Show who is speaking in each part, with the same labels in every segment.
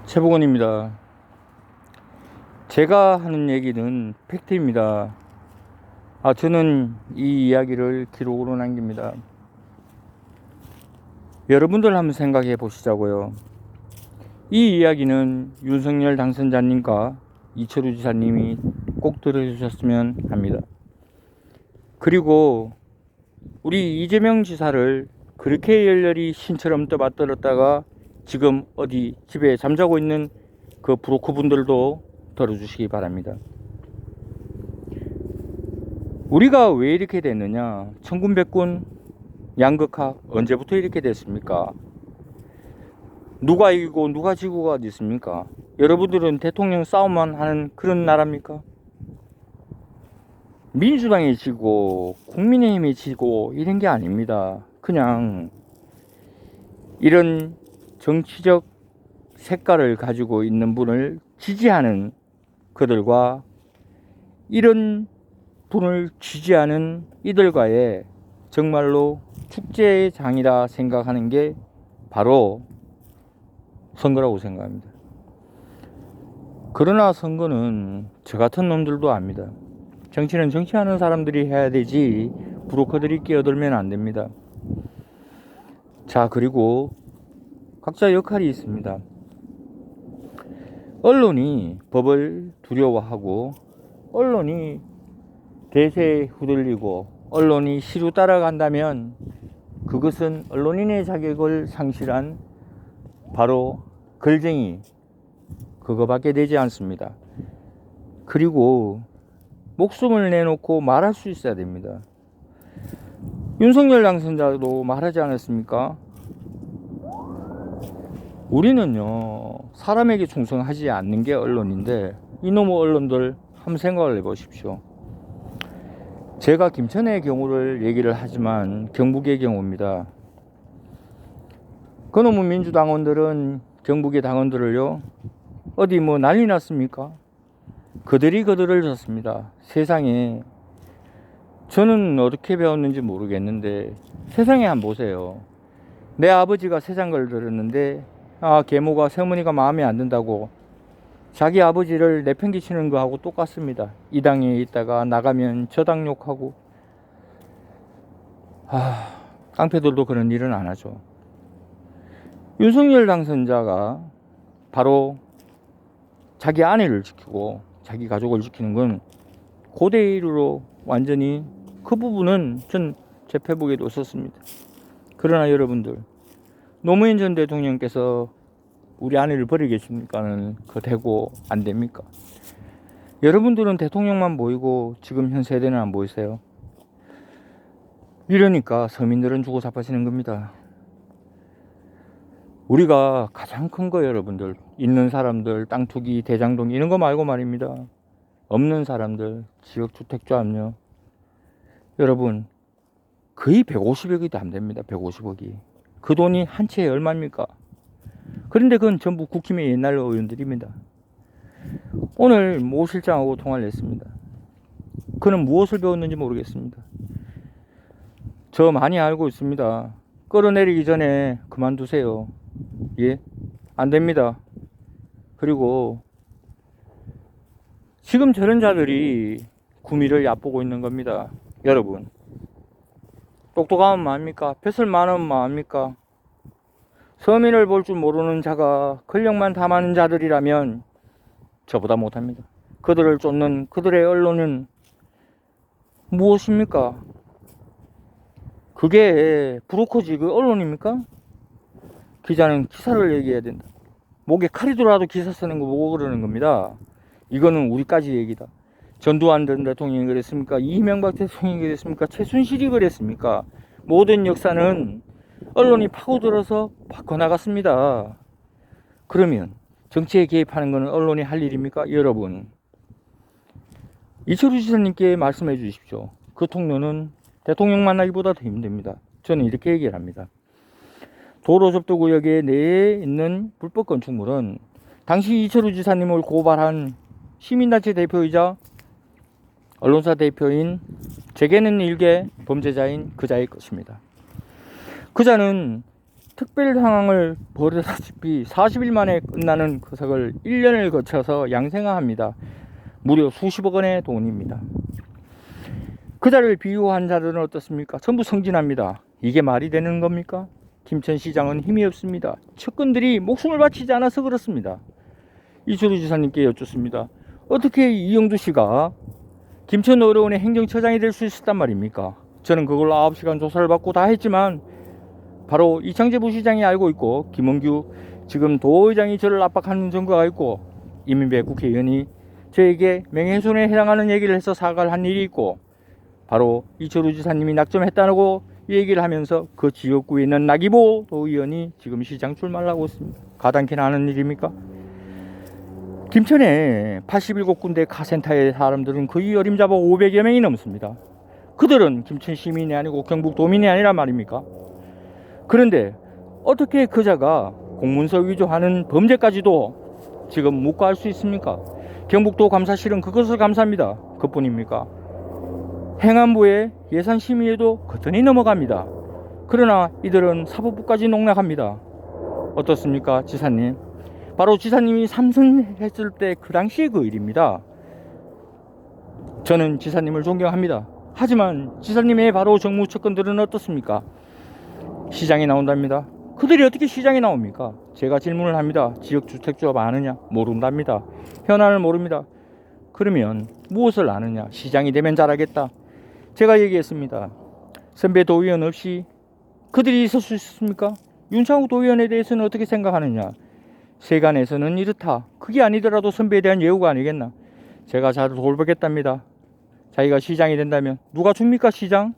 Speaker 1: 최복원입니다. 제가 하는 얘기는 팩트입니다. 저는 이 이야기를 기록으로 남깁니다. 여러분들 한번 생각해 보시자고요. 이 이야기는 윤석열 당선자님과 이철우 지사님이 꼭 들어주셨으면 합니다. 그리고 우리 이재명 지사를 그렇게 열렬히 신처럼 떠받들었다가 지금 어디 집에 잠자고 있는 그 브로커 분들도 들어주시기 바랍니다. 우리가 왜 이렇게 됐느냐? 천군백군 양극화 언제부터 이렇게 됐습니까? 누가 이기고 누가 지고가 어디 있습니까? 여러분들은 대통령 싸움만 하는 그런 나라입니까? 민주당이 지고 국민의힘이 지고 이런 게 아닙니다. 그냥 이런 정치적 색깔을 가지고 있는 분을 지지하는 그들과 이런 분을 지지하는 이들과의 정말로 축제장이라 생각하는 게 바로 선거라고 생각합니다. 그러나 선거는 저 같은 놈들도 압니다. 정치는 정치하는 사람들이 해야 되지 브로커들이 끼어들면 안 됩니다. 자, 그리고 각자 역할이 있습니다. 언론이 법을 두려워하고 언론이 대세에 후들리고 언론이 시루 따라간다면 그것은 언론인의 자격을 상실한 바로 걸쟁이 그거밖에 되지 않습니다. 그리고 목숨을 내놓고 말할 수 있어야 됩니다. 윤석열 당선자도 말하지 않았습니까? 우리는요 사람에게 충성하지 않는 게 언론인데 이놈의 언론들 한번 생각을 해보십시오. 제가 김천의 경우를 얘기를 하지만 경북의 경우입니다. 그놈의 민주당원들은 경북의 당원들을요 어디 뭐 난리 났습니까? 그들이 그들을 졌습니다. 세상에 저는 어떻게 배웠는지 모르겠는데 세상에 한번 보세요. 내 아버지가 세상을 들었는데 계모가 새어머니가 마음에 안 든다고 자기 아버지를 내팽개치는 거하고 똑같습니다. 이 당에 있다가 나가면 저 당 욕하고 깡패들도 그런 일은 안 하죠. 윤석열 당선자가 바로 자기 아내를 지키고 자기 가족을 지키는 건 고대의로 완전히 그 부분은 전 제 페북에도 썼습니다. 그러나 여러분들 노무현 전 대통령께서 우리 아내를 버리겠습니까는 그 되고 안 됩니까? 여러분들은 대통령만 보이고 지금 현 세대는 안 보이세요? 이러니까 서민들은 죽어 자빠지는 겁니다. 우리가 가장 큰 거 여러분들 있는 사람들 땅 투기 대장동 이런 거 말고 말입니다. 없는 사람들 지역주택조합료 여러분 거의 150억이 안 됩니다. 150억이 그 돈이 한 채에 얼마입니까? 그런데 그건 전부 국힘의 옛날 의원들입니다. 오늘 모 실장하고 통화를 했습니다. 그는 무엇을 배웠는지 모르겠습니다. 저 많이 알고 있습니다. 끌어내리기 전에 그만두세요. 예? 안 됩니다. 그리고 지금 저런 자들이 구미를 얕보고 있는 겁니다. 여러분 똑똑하면 뭐합니까? 뱃을 많으면 뭐합니까? 서민을 볼 줄 모르는 자가 권력만 탐하는 자들이라면 저보다 못합니다. 그들을 쫓는 그들의 언론은 무엇입니까? 그게 브로커지 그 언론입니까? 기자는 기사를 얘기해야 된다. 목에 칼이 들어와도 기사 쓰는 거 보고 그러는 겁니다. 이거는 우리까지 얘기다. 전두환 전 대통령이 그랬습니까? 이명박 대통령이 그랬습니까? 최순실이 그랬습니까? 모든 역사는 언론이 파고들어서 바꿔나갔습니다. 그러면 정치에 개입하는 것은 언론이 할 일입니까? 여러분 이철우 지사님께 말씀해 주십시오. 그 통로는 대통령 만나기보다 더 힘듭니다. 저는 이렇게 얘기를 합니다. 도로 접두구역에 내에 있는 불법 건축물은 당시 이철우 지사님을 고발한 시민단체 대표이자 언론사 대표인 제게는 일개 범죄자인 그자의 것입니다. 그자는 특별 상황을 벌여다시피 40일 만에 끝나는 거석을 1년을 거쳐서 양생화합니다. 무려 수십억 원의 돈입니다. 그자를 비유한 자들은 어떻습니까? 전부 성진합니다. 이게 말이 되는 겁니까? 김천시장은 힘이 없습니다. 측근들이 목숨을 바치지 않아서 그렇습니다. 이철우 지사님께 여쭙습니다. 어떻게 이영두 씨가 김천 어려운의 행정처장이 될 수 있었단 말입니까? 저는 그걸로 9시간 조사를 받고 다 했지만 바로 이창재 부시장이 알고 있고 김원규 지금 도의장이 저를 압박하는 증거가 있고 이민배 국회의원이 저에게 명예훼손에 해당하는 얘기를 해서 사과를 한 일이 있고 바로 이철우 지사님이 낙점했다고 얘기를 하면서 그 지역구에 있는 나기보 도의원이 지금 시장 출마를 하고 있습니다. 가당키나 하는 일입니까? 김천에 87군데 카센터의 사람들은 거의 어림잡아 500여 명이 넘습니다. 그들은 김천 시민이 아니고 경북 도민이 아니란 말입니까? 그런데 어떻게 그자가 공문서 위조하는 범죄까지도 지금 묵과할 수 있습니까? 경북도 감사실은 그것을 감사합니다. 그뿐입니까? 행안부의 예산심의에도 거뜬히 넘어갑니다. 그러나 이들은 사법부까지 농락합니다. 어떻습니까, 지사님? 바로 지사님이 삼선했을 때 그 당시의 그 일입니다. 저는 지사님을 존경합니다. 하지만 지사님의 바로 정무 측근들은 어떻습니까? 시장에 나온답니다. 그들이 어떻게 시장에 나옵니까? 제가 질문을 합니다. 지역주택조합 아느냐? 모른답니다. 현안을 모릅니다. 그러면 무엇을 아느냐? 시장이 되면 잘하겠다. 제가 얘기했습니다. 선배 도의원 없이 그들이 있을 수 있습니까? 윤창욱 도의원에 대해서는 어떻게 생각하느냐? 세간에서는 이렇다. 그게 아니더라도 선배에 대한 예우가 아니겠나? 제가 잘 돌보겠답니다. 자기가 시장이 된다면 누가 줍니까, 시장?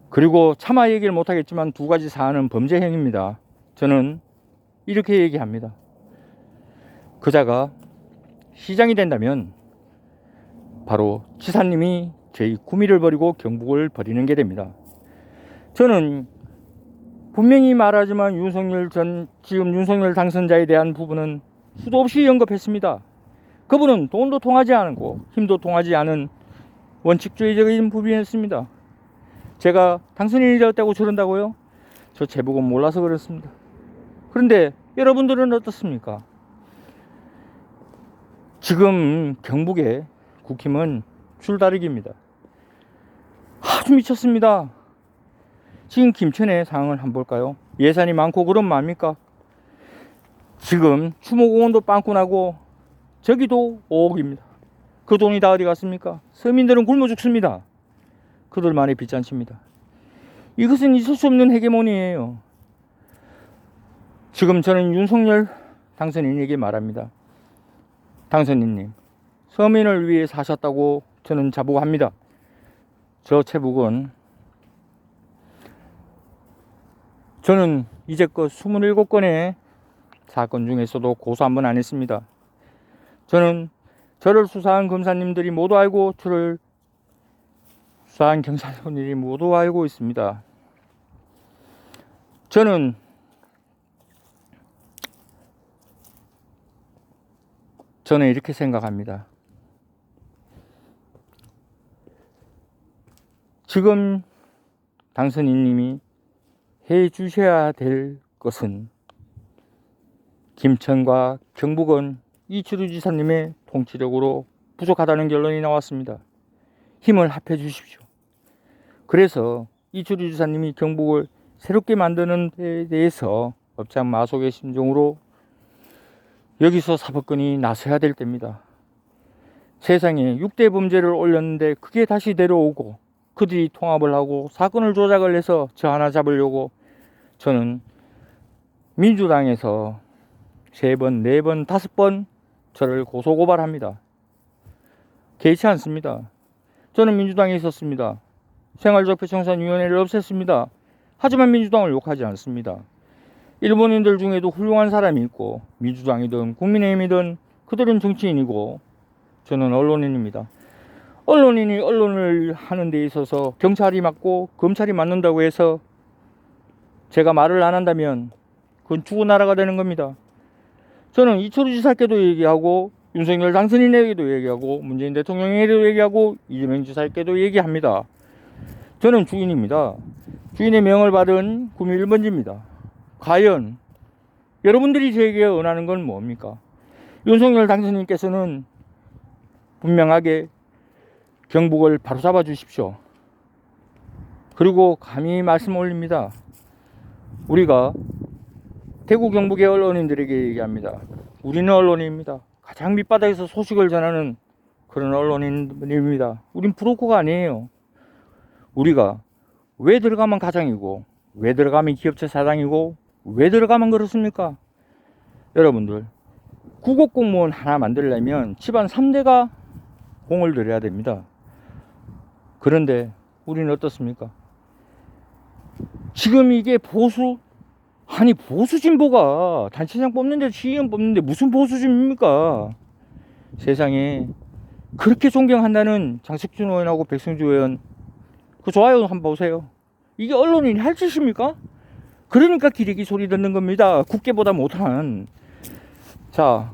Speaker 1: 그리고 차마 얘기를 못하겠지만 두 가지 사안은 범죄 행위입니다. 저는 이렇게 얘기합니다. 그자가 시장이 된다면 바로 지사님이 제2구미를 버리고 경북을 버리는 게 됩니다. 저는 분명히 말하지만 지금 윤석열 당선자에 대한 부분은 수도 없이 언급했습니다. 그분은 돈도 통하지 않고 힘도 통하지 않은 원칙주의적인 부분이었습니다. 제가 당선인이 되었다고 저런다고요? 저 제복은 몰라서 그렇습니다. 그런데 여러분들은 어떻습니까? 지금 경북의 국힘은 줄다리기입니다. 아주 미쳤습니다. 지금 김천의 상황을 한번 볼까요? 예산이 많고 그럼 뭡니까? 지금 추모공원도 빵꾸나고 저기도 5억입니다. 그 돈이 다 어디 갔습니까? 서민들은 굶어 죽습니다. 그들만의 빚잔치입니다. 이것은 있을 수 없는 헤게모니예요. 지금 저는 윤석열 당선인에게 말합니다. 당선인님, 서민을 위해 사셨다고 저는 자부합니다. 저 최북은 저는 이제껏 27건의 사건 중에서도 고소 한 번 안 했습니다. 저는 저를 수사한 검사님들이 모두 알고 저를 수사한 경찰관들이 모두 알고 있습니다. 저는 이렇게 생각합니다. 지금 당선인님이 해 주셔야 될 것은 김천과 경북은 이철우 지사님의 통치력으로 부족하다는 결론이 나왔습니다. 힘을 합해 주십시오. 그래서 이철우 지사님이 경북을 새롭게 만드는 데 대해서 업장마속의 심정으로 여기서 사법권이 나서야 될 때입니다. 세상에 6대 범죄를 올렸는데 그게 다시 내려오고 그들이 통합을 하고 사건을 조작을 해서 저 하나 잡으려고 저는 민주당에서 3번, 4번, 5번 저를 고소고발합니다. 개의치 않습니다. 저는 민주당에 있었습니다. 생활적폐청산위원회를 없앴습니다. 하지만 민주당을 욕하지 않습니다. 일본인들 중에도 훌륭한 사람이 있고 민주당이든 국민의힘이든 그들은 정치인이고 저는 언론인입니다. 언론인이 언론을 하는 데 있어서 경찰이 맞고 검찰이 맞는다고 해서 제가 말을 안 한다면 그건 죽은 나라가 되는 겁니다. 저는 이철우 지사께도 얘기하고 윤석열 당선인에게도 얘기하고 문재인 대통령에게도 얘기하고 이재명 지사께도 얘기합니다. 저는 주인입니다. 주인의 명을 받은 구미 1번지입니다. 과연 여러분들이 저에게 원하는 건 뭡니까? 윤석열 당선인께서는 분명하게 경북을 바로잡아 주십시오. 그리고 감히 말씀 올립니다. 우리가 대구 경북의 언론인들에게 얘기합니다. 우리는 언론인입니다. 가장 밑바닥에서 소식을 전하는 그런 언론인입니다. 우린 브로커가 아니에요. 우리가 왜 들어가면 가장이고, 왜 들어가면 기업체 사장이고, 왜 들어가면 그렇습니까? 여러분들, 국어공무원 하나 만들려면 집안 3대가 공을 들여야 됩니다. 그런데 우리는 어떻습니까? 지금 이게 보수, 아니 보수 진보가 단체장 뽑는데 시의원 뽑는데 무슨 보수 진보입니까? 세상에 그렇게 존경한다는 장석준 의원하고 백성주 의원 그 좋아요 한번 보세요. 이게 언론인이 할 짓입니까? 그러니까 기레기 소리 듣는 겁니다. 국회보다 못한. 자,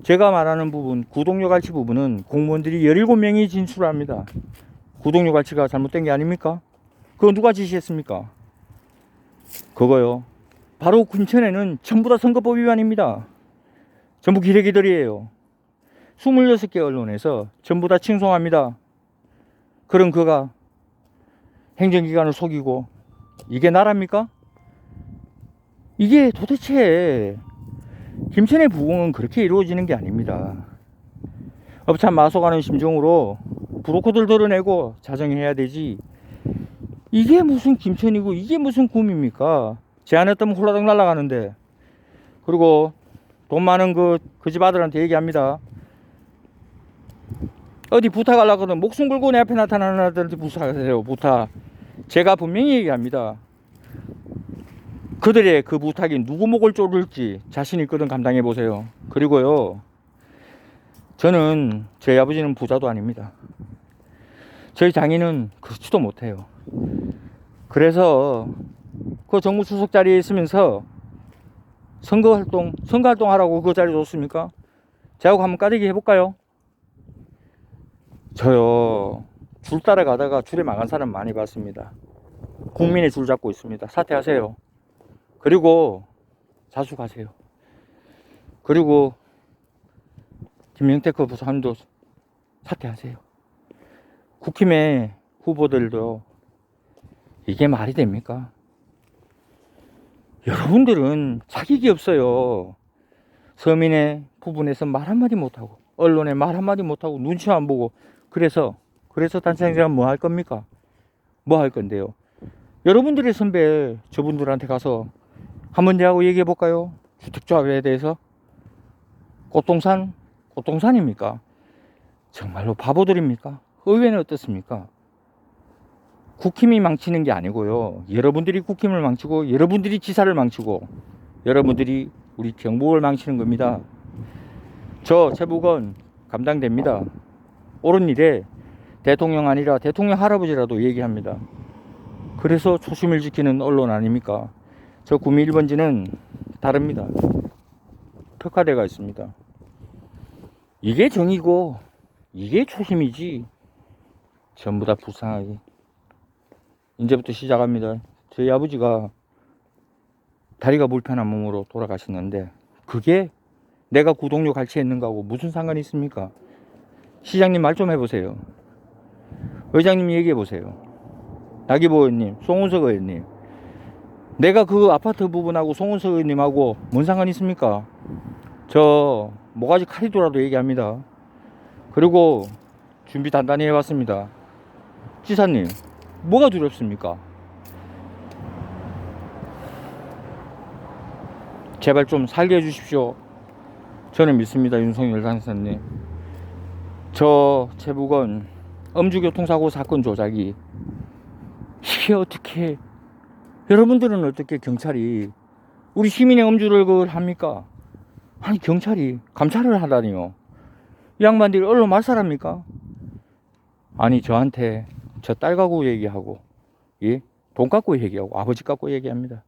Speaker 1: 제가 말하는 부분, 구독료 갈취 부분은 공무원들이 17명이 진술합니다. 구독료 갈취가 잘못된 게 아닙니까? 그거 누가 지시했습니까? 그거요. 바로 군천에는 전부 다 선거법 위반입니다. 전부 기레기들이에요. 26개 언론에서 전부 다 칭송합니다. 그럼 그가 행정기관을 속이고 이게 나라입니까? 이게 도대체 김천의 부흥은 그렇게 이루어지는 게 아닙니다. 업참 마속하는 심정으로 브로커들 드러내고 자정해야 되지. 이게 무슨 김천이고 이게 무슨 구미입니까? 제안했다면 홀라당 날아가는데. 그리고 돈 많은 그 집 아들한테 얘기합니다. 어디 부탁하려고 하면 목숨 걸고 내 앞에 나타나는 아들한테 부탁하세요. 부탁. 제가 분명히 얘기합니다. 그들의 그 부탁이 누구 목을 조를지 자신 있거든 감당해 보세요. 그리고요, 저는 저희 아버지는 부자도 아닙니다. 저희 장인은 그렇지도 못해요. 그래서 그 정무수석 자리에 있으면서 선거활동 하라고 그 자리 줬습니까? 저하고 한번 까대기 해볼까요? 저요, 줄 따라가다가 줄에 망한 사람 많이 봤습니다. 국민의 줄 잡고 있습니다. 사퇴하세요. 그리고 자숙하세요. 그리고 김영택 그 부사님도 사퇴하세요. 국힘의 후보들도 이게 말이 됩니까? 여러분들은 자격이 없어요. 서민의 부분에서 말 한마디 못하고, 언론에 말 한마디 못하고, 눈치만 보고, 그래서 단체장은 뭐 할 겁니까? 뭐 할 건데요? 여러분들의 선배 저분들한테 가서 한번 대하고 얘기해 볼까요? 주택조합에 대해서. 꽃동산입니까? 정말로 바보들입니까? 의회는 어떻습니까? 국힘이 망치는 게 아니고요. 여러분들이 국힘을 망치고, 여러분들이 지사를 망치고, 여러분들이 우리 경북을 망치는 겁니다. 저 최북은 감당됩니다. 옳은 일에 대통령 아니라 대통령 할아버지라도 얘기합니다. 그래서 초심을 지키는 언론 아닙니까? 저 구미 1번지는 다릅니다. 특화대가 있습니다. 이게 정의고 이게 초심이지. 전부 다 불쌍하게. 이제부터 시작합니다. 저희 아버지가 다리가 불편한 몸으로 돌아가셨는데 그게 내가 구독료 갈취했는 거하고 무슨 상관이 있습니까? 시장님 말 좀 해보세요. 의장님 얘기해보세요. 나기보 의원님, 송은석 의원님, 내가 그 아파트 부분하고 송은석 의원님하고 뭔 상관이 있습니까? 저 모가지 칼이더라도 얘기합니다. 그리고 준비 단단히 해왔습니다. 지사님, 뭐가 두렵습니까? 제발 좀 살게 해주십시오. 저는 믿습니다. 윤석열 당선님. 저 최북은 음주교통사고 사건 조작이 이게 어떻게, 여러분들은 어떻게 경찰이 우리 시민의 음주를 그걸 합니까? 아니 경찰이 감찰을 하다니요. 이 양반들이 언론 말살합니까? 아니 저한테 저 딸 갖고 얘기하고, 예? 돈 갖고 얘기하고 아버지 갖고 얘기합니다.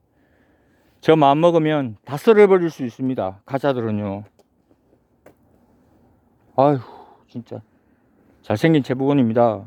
Speaker 1: 저 마음 먹으면 다 썰어버릴 수 있습니다. 가짜들은요. 아휴 진짜 잘생긴 최북원입니다.